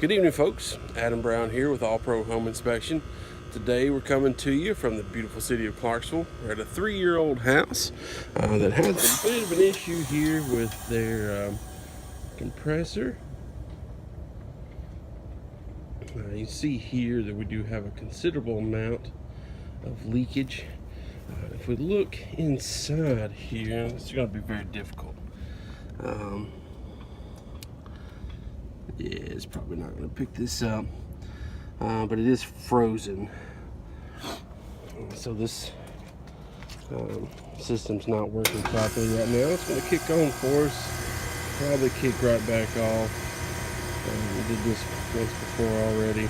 Good evening, folks. Adam Brown here with All Pro Home Inspection. Today we're coming to you from the beautiful city of Clarksville. We're at a 3-year-old house that has a bit of an issue here with their compressor. You see here that we do have a considerable amount of leakage. If we look inside here, it's going to be very difficult. Yeah, it's probably not going to pick this up, but it is frozen. So this system's not working properly right now. It's going to kick on for us, probably kick right back off. We did this once before already.